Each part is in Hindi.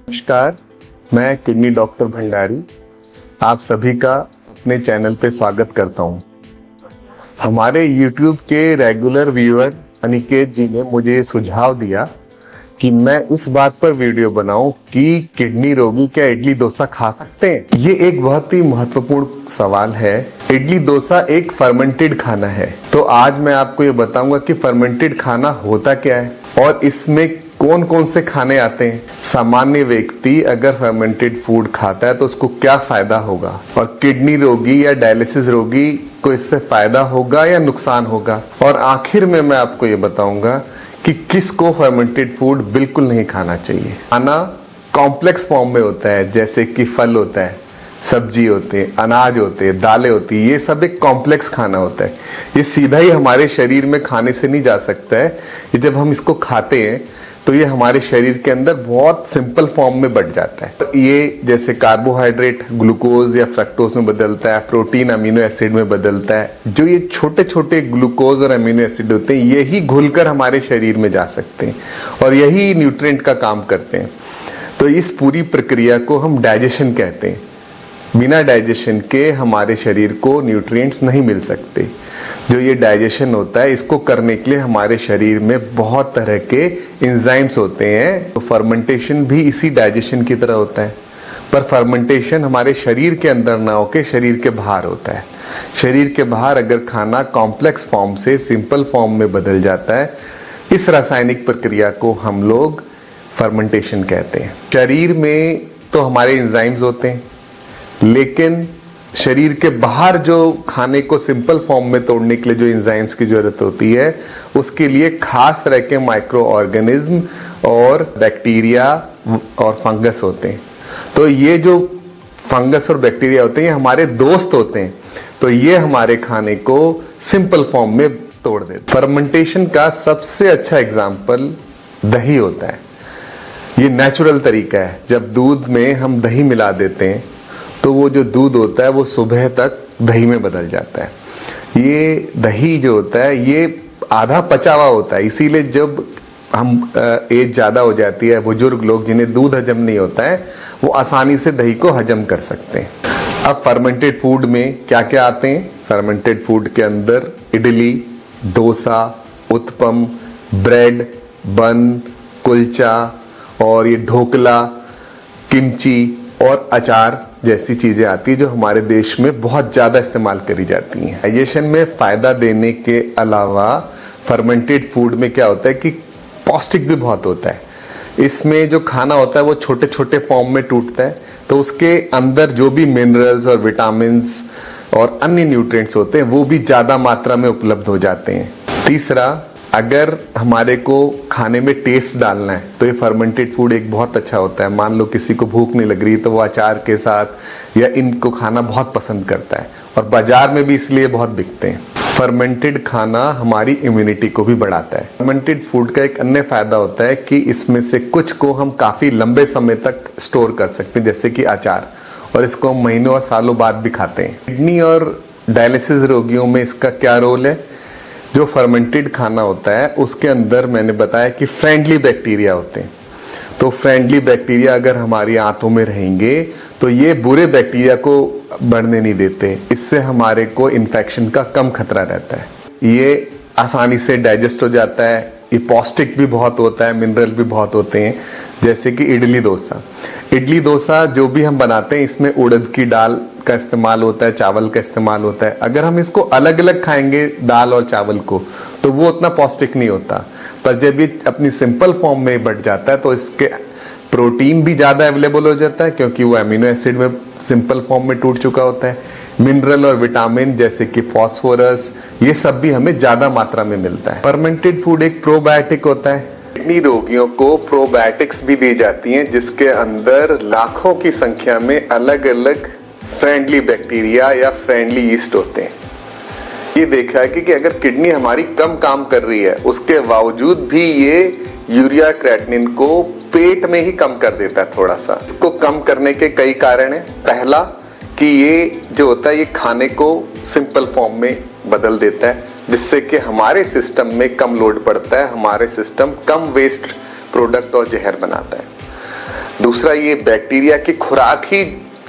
नमस्कार, मैं किडनी डॉक्टर भंडारी आप सभी का अपने चैनल पे स्वागत करता हूँ। हमारे YouTube के रेगुलर व्यूअर अनिकेत जी ने मुझे ये सुझाव दिया कि मैं इस बात पर वीडियो बनाऊं कि किडनी रोगी क्या इडली डोसा खा सकते हैं। ये एक बहुत ही महत्वपूर्ण सवाल है। इडली डोसा एक फर्मेंटेड खाना है, तो आज मैं आपको ये बताऊंगा कि फर्मेंटेड खाना होता क्या है और इसमें कौन कौन से खाने आते हैं। सामान्य व्यक्ति अगर फर्मेंटेड फूड खाता है तो उसको क्या फायदा होगा और किडनी रोगी या डायलिसिस रोगी को इससे फायदा होगा या नुकसान होगा। और आखिर में मैं आपको ये बताऊंगा कि किसको फर्मेंटेड फूड बिल्कुल नहीं खाना चाहिए। खाना कॉम्प्लेक्स फॉर्म में होता है, जैसे कि फल होता है, सब्जी होते हैं, अनाज होते हैं, दालें होती है, ये सब एक कॉम्प्लेक्स खाना होता है। ये सीधा ही हमारे शरीर में खाने से नहीं जा सकता है। ये जब हम इसको खाते हैं तो ये हमारे शरीर के अंदर बहुत सिंपल फॉर्म में बढ़ जाता है। ये जैसे कार्बोहाइड्रेट ग्लूकोज या फ्रक्टोज में बदलता है, प्रोटीन अमीनो एसिड में बदलता है। जो ये छोटे छोटे ग्लूकोज और अमीनो एसिड होते हैं यही घुलकर हमारे शरीर में जा सकते हैं और यही न्यूट्रिएंट का काम करते हैं। तो इस पूरी प्रक्रिया को हम डाइजेशन कहते हैं। बिना डाइजेशन के हमारे शरीर को न्यूट्रिएंट्स नहीं मिल सकते। जो ये डाइजेशन होता है इसको करने के लिए हमारे शरीर में बहुत तरह के एंजाइम्स होते हैं। तो फर्मेंटेशन भी इसी डाइजेशन की तरह होता है, पर फर्मेंटेशन हमारे शरीर के अंदर ना होके शरीर के बाहर होता है। शरीर के बाहर अगर खाना कॉम्प्लेक्स फॉर्म से सिंपल फॉर्म में बदल जाता है, इस रासायनिक प्रक्रिया को हम लोग फर्मेंटेशन कहते हैं। शरीर में तो हमारे एंजाइम्स होते हैं, लेकिन शरीर के बाहर जो खाने को सिंपल फॉर्म में तोड़ने के लिए जो एंजाइम्स की जरूरत होती है, उसके लिए खास तरह के माइक्रो ऑर्गेनिज्म और बैक्टीरिया और फंगस होते हैं। तो ये जो फंगस और बैक्टीरिया होते हैं ये हमारे दोस्त होते हैं, तो ये हमारे खाने को सिंपल फॉर्म में तोड़ देते। फर्मेंटेशन का सबसे अच्छा एग्जाम्पल दही होता है। ये नेचुरल तरीका है। जब दूध में हम दही मिला देते हैं तो वो जो दूध होता है वो सुबह तक दही में बदल जाता है। ये दही जो होता है ये आधा पचा हुआ होता है, इसीलिए जब हम एज ज्यादा हो जाती है, बुजुर्ग लोग जिन्हें दूध हजम नहीं होता है वो आसानी से दही को हजम कर सकते हैं। अब फर्मेंटेड फूड में क्या क्या आते हैं? फर्मेंटेड फूड के अंदर इडली, डोसा, उत्पम, ब्रेड, बन, कुलचा और ये ढोकला, किमची और अचार जैसी चीजें आती है जो हमारे देश में बहुत ज्यादा इस्तेमाल करी जाती हैं। डाइजेशन में फायदा देने के अलावा फर्मेंटेड फूड में क्या होता है कि पौष्टिक भी बहुत होता है। इसमें जो खाना होता है वो छोटे छोटे फॉर्म में टूटता है, तो उसके अंदर जो भी मिनरल्स और विटामिन्स और अन्य न्यूट्रिएंट्स होते हैं वो भी ज्यादा मात्रा में उपलब्ध हो जाते हैं। तीसरा, अगर हमारे को खाने में टेस्ट डालना है तो ये फर्मेंटेड फूड एक बहुत अच्छा होता है। मान लो किसी को भूख नहीं लग रही तो वो अचार के साथ या इनको खाना बहुत पसंद करता है और बाजार में भी इसलिए बहुत बिकते हैं। फर्मेंटेड खाना हमारी इम्यूनिटी को भी बढ़ाता है। फर्मेंटेड फूड का एक अन्य फायदा होता है कि इसमें से कुछ को हम काफी लंबे समय तक स्टोर कर सकते हैं, जैसे कि अचार, और इसको हम महीनों और सालों बाद भी खाते हैं। किडनी और डायलिसिस रोगियों में इसका क्या रोल है? जो फर्मेंटेड खाना होता है उसके अंदर मैंने बताया कि फ्रेंडली बैक्टीरिया होते हैं। तो फ्रेंडली बैक्टीरिया अगर हमारी आंतों में रहेंगे तो ये बुरे बैक्टीरिया को बढ़ने नहीं देते। इससे हमारे को इन्फेक्शन का कम खतरा रहता है। ये आसानी से डाइजेस्ट हो जाता है। ये पौष्टिक भी बहुत होता है, मिनरल भी बहुत होते हैं, जैसे कि इडली डोसा। इडली डोसा जो भी हम बनाते हैं इसमें उड़द की दाल का इस्तेमाल होता है, चावल का इस्तेमाल होता है। अगर हम इसको अलग अलग खाएंगे दाल और चावल को तो वो उतना पौष्टिक नहीं होता, पर जब ये अपनी सिंपल फॉर्म में बढ़ जाता है तो इसके प्रोटीन भी ज्यादा अवेलेबल हो जाता है क्योंकि वो अमीनो एसिड में सिंपल फॉर्म में टूट चुका होता है। मिनरल और विटामिन जैसे कि फास्फोरस ये सब भी हमें ज्यादा मात्रा में मिलता है। फर्मेंटेड फूड एक प्रोबायोटिक होता है। किडनी रोगियों को प्रोबायोटिक्स भी दी जाती हैं जिसके अंदर लाखों की संख्या में अलग अलग फ्रेंडली बैक्टीरिया या फ्रेंडली यीस्ट होते हैं। ये देखा है कि अगर किडनी हमारी कम काम कर रही है उसके बावजूद भी ये यूरिया क्रेटिनिन को पेट में ही कम कर देता है थोड़ा सा। इसको कम करने के कई कारण हैं। पहला कि ये जो होता है ये खाने को सिंपल फॉर्म में बदल देता है जिससे कि हमारे सिस्टम में कम लोड पड़ता है, हमारे सिस्टम कम वेस्ट प्रोडक्ट और जहर बनाता है। दूसरा, ये बैक्टीरिया की खुराक ही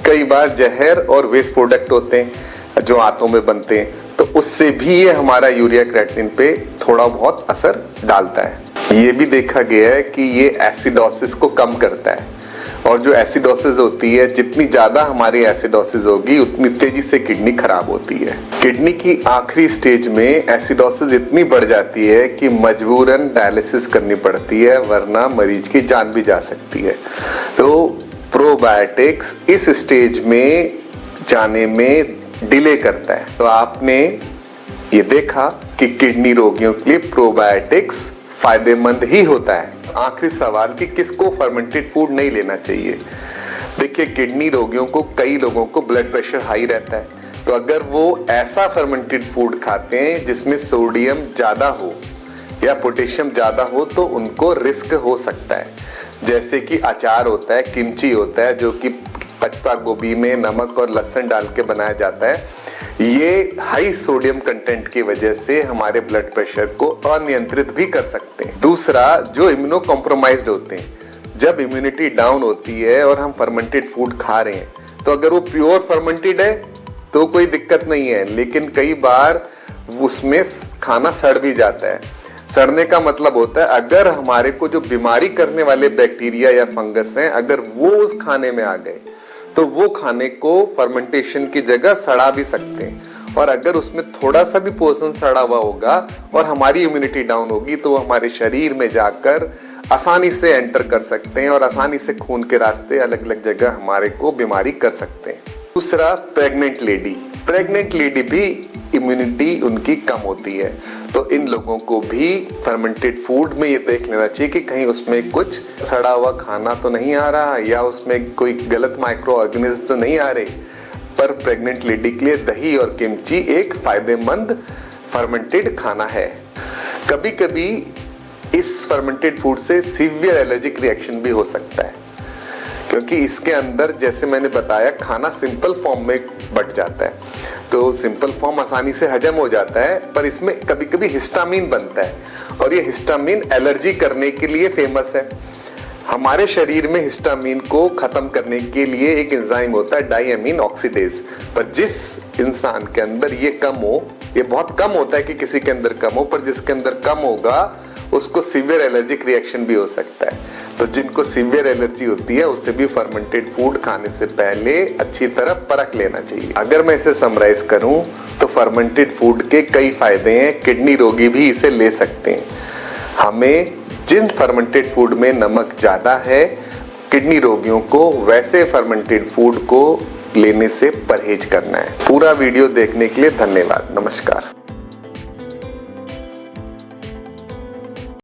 कई बार जहर और वेस्ट प्रोडक्ट होते हैं जो आंतों में बनते हैं, तो उससे भी ये हमारा यूरिया क्रिएटिनिन पे थोड़ा बहुत असर डालता है। ये भी देखा गया है कि ये एसिडोसिस को कम करता है, और जो एसिडोसिस होती है, जितनी ज्यादा हमारी एसिडोसिस होगी उतनी तेजी से किडनी खराब होती है। किडनी की आखिरी स्टेज में एसिडोसिस इतनी बढ़ जाती है कि मजबूरन डायलिसिस करनी पड़ती है, वरना मरीज की जान भी जा सकती है। तो प्रोबायोटिक्स इस स्टेज में जाने में डिले करता है। तो आपने ये देखा कि किडनी रोगियों के लिए प्रोबायोटिक्स फायदेमंद ही होता है। आखिरी सवाल कि किसको फर्मेंटेड फूड नहीं लेना चाहिए। देखिए, किडनी रोगियों को, कई लोगों को ब्लड प्रेशर हाई रहता है, तो अगर वो ऐसा फर्मेंटेड फूड खाते हैं जिसमें सोडियम ज्यादा हो या पोटेशियम ज्यादा हो, तो उनको रिस्क हो सकता है। जैसे कि अचार होता है, किमची होता है, जो कि पत्ता गोभी में नमक और लहसुन डाल के बनाया जाता है। ये हाई सोडियम कंटेंट की वजह से हमारे ब्लड प्रेशर को अनियंत्रित भी कर सकते हैं। दूसरा, जो इम्यूनो कॉम्प्रोमाइज्ड होते हैं, जब इम्यूनिटी डाउन होती है और हम फर्मेंटेड फूड खा रहे हैं, तो अगर वो प्योर फर्मेंटेड है तो कोई दिक्कत नहीं है, लेकिन कई बार उसमें खाना सड़ भी जाता है। सड़ने का मतलब होता है अगर हमारे को जो बीमारी करने वाले बैक्टीरिया या फंगस हैं, अगर वो उस खाने में आ गए तो वो खाने को फर्मेंटेशन की जगह सड़ा भी सकते हैं। और अगर उसमें थोड़ा सा भी पोषण सड़ा हुआ होगा और हमारी इम्यूनिटी डाउन होगी, तो वो हमारे शरीर में जाकर आसानी से एंटर कर सकते हैं और आसानी से खून के रास्ते अलग अलग जगह हमारे को बीमारी कर सकते हैं। दूसरा, प्रेग्नेंट लेडी भी इम्यूनिटी उनकी कम होती है, तो इन लोगों को भी फर्मेंटेड फूड में ये देख लेना चाहिए कि कहीं उसमें कुछ सड़ा हुआ खाना तो नहीं आ रहा, या उसमें कोई गलत माइक्रो ऑर्गेनिज्म तो नहीं आ रहे। पर प्रेग्नेंट लेडी के लिए दही और किमची एक फायदेमंद फर्मेंटेड खाना है। कभी कभी इस फर्मेंटेड फूड से सीवियर एलर्जिक रिएक्शन भी हो सकता है, क्योंकि इसके अंदर, जैसे मैंने बताया, खाना सिंपल फॉर्म में बट जाता है, तो सिंपल फॉर्म आसानी से हजम हो जाता है, पर इसमें कभी कभी हिस्टामिन बनता है, और ये हिस्टामिन एलर्जी करने के लिए फेमस है। हमारे शरीर में हिस्टामिन को खत्म करने के लिए एक एंजाइम होता है, डायमीन ऑक्सीडेज, पर जिस इंसान के अंदर ये कम हो, ये बहुत कम होता है कि किसी के अंदर कम हो, पर जिसके अंदर कम होगा उसको सीवियर एलर्जिक रिएक्शन भी हो सकता है। तो जिनको सीवियर एलर्जी होती है, उसे भी फर्मेंटेड फूड खाने से पहले अच्छी तरह परख लेना चाहिए। अगर मैं इसे समराइज करूं तो फर्मेंटेड फूड के कई फायदे हैं, किडनी रोगी भी इसे ले सकते हैं। हमें जिन फर्मेंटेड फूड में नमक ज्यादा है, किडनी रोगियों को वैसे फर्मेंटेड फूड को लेने से परहेज करना है। पूरा वीडियो देखने के लिए धन्यवाद। नमस्कार।